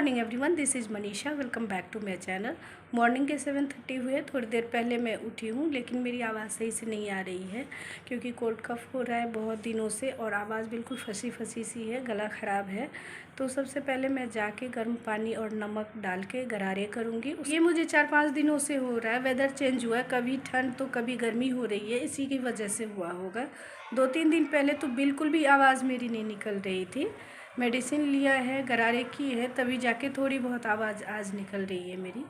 Morning everyone, this is Manisha. Welcome back to my channel. Morning के 7:30 हुए, थोड़ी देर पहले मैं उठी हूँ, लेकिन मेरी आवाज़ सही से नहीं आ रही है क्योंकि कोल्ड कफ हो रहा है बहुत दिनों से और आवाज़ बिल्कुल फंसी फंसी सी है, गला ख़राब है। तो सबसे पहले मैं जाके गर्म पानी और नमक डाल के गरारे करूँगी। ये मुझे 4-5 दिनों से हो रहा है। वेदर चेंज हुआ है, कभी ठंड तो कभी गर्मी हो रही है, इसी की वजह से हुआ होगा। 2-3 दिन पहले तो बिल्कुल भी आवाज़ मेरी नहीं निकल रही थी। मेडिसिन लिया है, गरारे की है, तभी जाके थोड़ी बहुत आवाज़ आज निकल रही है मेरी।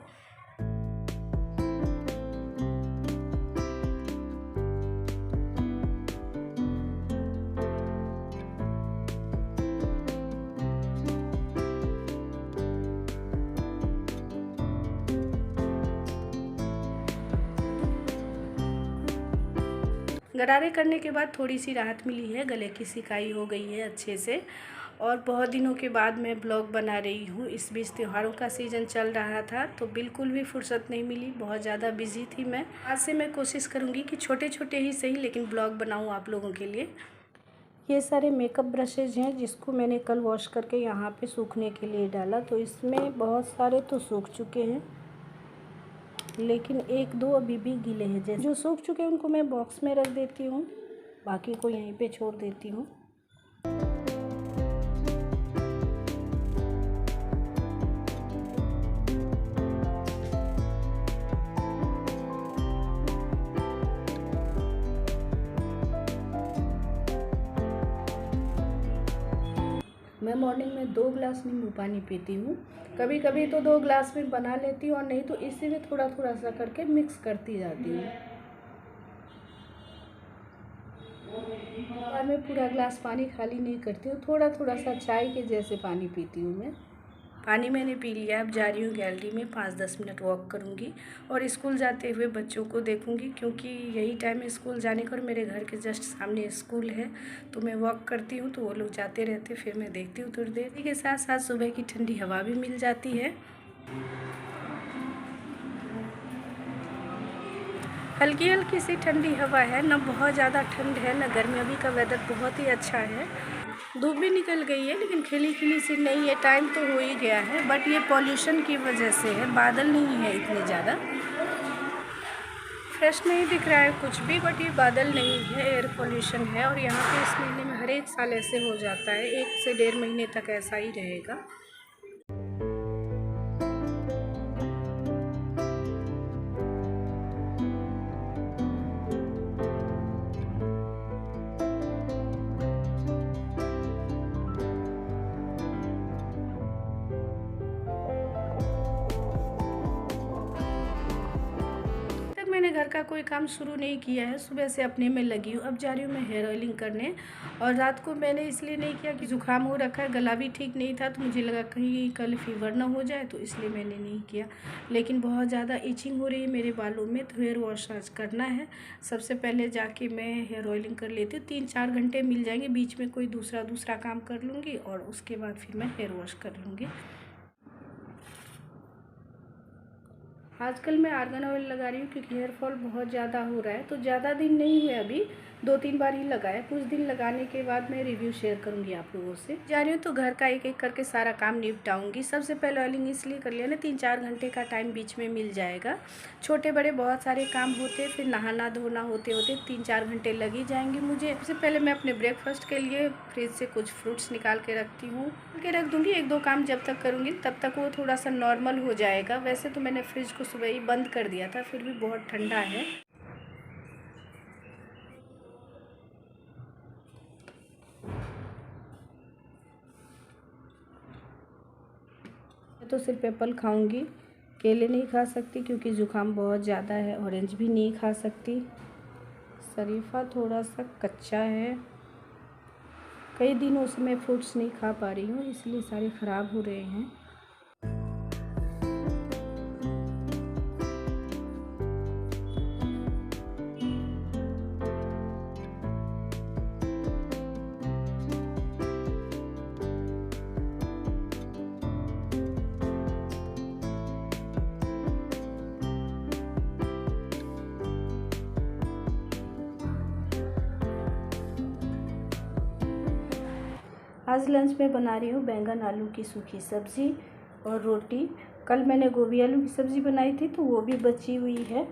गरारे करने के बाद थोड़ी सी राहत मिली है, गले की सिकाई हो गई है अच्छे से। और बहुत दिनों के बाद मैं ब्लॉग बना रही हूँ। इस बीच त्योहारों का सीज़न चल रहा था तो बिल्कुल भी फुर्सत नहीं मिली, बहुत ज़्यादा बिजी थी मैं। आज से मैं कोशिश करूँगी कि छोटे छोटे ही सही लेकिन ब्लॉग बनाऊँ आप लोगों के लिए। ये सारे मेकअप ब्रशेज हैं जिसको मैंने कल वॉश करके यहाँ पे सूखने के लिए डाला, तो इसमें बहुत सारे तो सूख चुके हैं लेकिन 1-2 अभी भी गीले हैं। जैसे जो सूख चुके हैं उनको मैं बॉक्स में रख देती हूँ, बाकी को यहीं पे छोड़ देती हूँ। मैं मॉर्निंग में 2 गिलास नींबू पानी पीती हूँ। कभी कभी तो 2 गिलास में बना लेती हूँ और नहीं तो इसी में थोड़ा थोड़ा सा करके मिक्स करती जाती हूँ। और मैं पूरा गिलास पानी खाली नहीं करती हूँ, थोड़ा थोड़ा सा चाय के जैसे पानी पीती हूँ मैं। पानी मैंने पी लिया। अब जा रही हूँ गैलरी में, 5-10 मिनट वॉक करूँगी और स्कूल जाते हुए बच्चों को देखूँगी क्योंकि यही टाइम है स्कूल जाने का और मेरे घर के जस्ट सामने स्कूल है। तो मैं वॉक करती हूँ तो वो लोग जाते रहते, फिर मैं देखती हूँ थोड़ी देर। इसी के साथ साथ सुबह की ठंडी हवा भी मिल जाती है। हल्की हल्की सी ठंडी हवा है, न बहुत ज़्यादा ठंड है न गर्मी। अभी का वेदर बहुत ही अच्छा है, धूप भी निकल गई है लेकिन खिली खिली सी नहीं है। टाइम तो हो ही गया है बट ये पॉल्यूशन की वजह से है, बादल नहीं है इतने ज़्यादा, फ्रेश नहीं दिख रहा है कुछ भी। बट ये बादल नहीं है, एयर पॉल्यूशन है। और यहाँ पे इस महीने में हर एक साल ऐसे हो जाता है, 1 से 1.5 महीने तक ऐसा ही रहेगा। मैंने घर का कोई काम शुरू नहीं किया है, सुबह से अपने में लगी हूँ। अब जा रही हूँ मैं हेयर ऑयलिंग करने। और रात को मैंने इसलिए नहीं किया कि ज़ुकाम हो रखा है, गला भी ठीक नहीं था, तो मुझे लगा कहीं कल फीवर ना हो जाए, तो इसलिए मैंने नहीं किया। लेकिन बहुत ज़्यादा इचिंग हो रही है मेरे बालों में, तो हेयर वॉश आज करना है। सबसे पहले जाके मैं हेयर ऑयलिंग कर लेती हूँ, 3-4 घंटे मिल जाएंगे, बीच में कोई दूसरा काम कर लूँगी और उसके बाद फिर मैं हेयर वॉश कर लूँगी। आजकल मैं आर्गन ऑयल लगा रही हूँ क्योंकि हेयर फॉल बहुत ज़्यादा हो रहा है। तो ज़्यादा दिन नहीं हुए, अभी 2-3 बार ही लगाया। कुछ दिन लगाने के बाद मैं रिव्यू शेयर करूँगी आप लोगों से। जा रही हूँ तो घर का एक एक करके सारा काम निपटाऊँगी। सबसे पहले ऑयलिंग इसलिए कर लिया ना, 3-4 घंटे का टाइम बीच में मिल जाएगा। छोटे बड़े बहुत सारे काम होते, फिर नहाना धोना होते होते 3-4 घंटे लग ही जाएंगे मुझे। सबसे पहले मैं अपने ब्रेकफास्ट के लिए फ्रिज से कुछ फ्रूट्स निकाल के रखती हूँ, के रख दूँगी। 1-2 काम जब तक करूँगी तब तक वो थोड़ा सा नॉर्मल हो जाएगा। वैसे तो मैंने फ्रिज को सुबह ही बंद कर दिया था, फिर भी बहुत ठंडा है। मैं तो सिर्फ एप्पल खाऊंगी, केले नहीं खा सकती क्योंकि ज़ुकाम बहुत ज़्यादा है। ऑरेंज भी नहीं खा सकती, शरीफा थोड़ा सा कच्चा है। कई दिनों से मैं फ्रूट्स नहीं खा पा रही हूँ, इसलिए सारे ख़राब हो रहे हैं। आज लंच में बना रही हूँ बैंगन आलू की सूखी सब्ज़ी और रोटी। कल मैंने गोभी आलू की सब्ज़ी बनाई थी तो वो भी बची हुई है।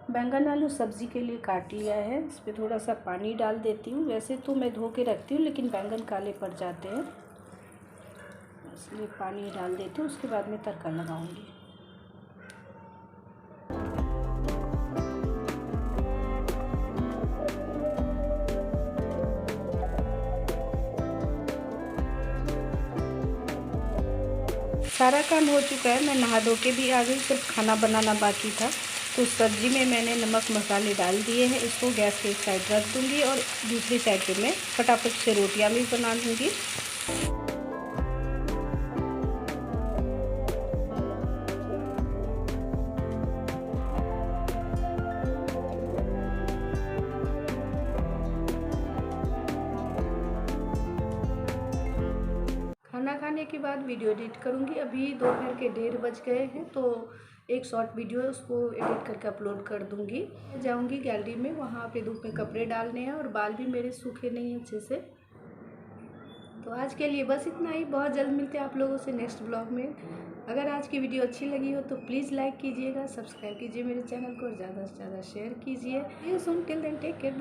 बैंगन आलू सब्ज़ी के लिए काट लिया है। इस पर थोड़ा सा पानी डाल देती हूँ। वैसे तो मैं धो के रखती हूँ लेकिन बैंगन काले पड़ जाते हैं, इसलिए पानी डाल देती हूँ। उसके बाद में तड़का लगाऊंगी। सारा काम हो चुका है। मैं नहा धो के भी आ गई, सिर्फ खाना बनाना बाकी था। तो सब्ज़ी में मैंने नमक मसाले डाल दिए हैं। इसको गैस के एक साइड रख दूँगी और दूसरी साइड पे मैं फटाफट से रोटियां भी बना लूँगी। खाना खाने के बाद वीडियो एडिट करूँगी। अभी दोपहर के 1:30 बज गए हैं, तो एक शॉर्ट वीडियो उसको एडिट करके अपलोड कर दूँगी। जाऊँगी गैलरी में, वहाँ पे धूप में कपड़े डालने हैं और बाल भी मेरे सूखे नहीं हैं अच्छे से। तो आज के लिए बस इतना ही। बहुत जल्द मिलते हैं आप लोगों से नेक्स्ट ब्लॉग में। अगर आज की वीडियो अच्छी लगी हो तो प्लीज़ लाइक कीजिएगा, सब्सक्राइब कीजिए मेरे चैनल को और ज़्यादा से ज़्यादा शेयर कीजिए। See you soon, till then take care.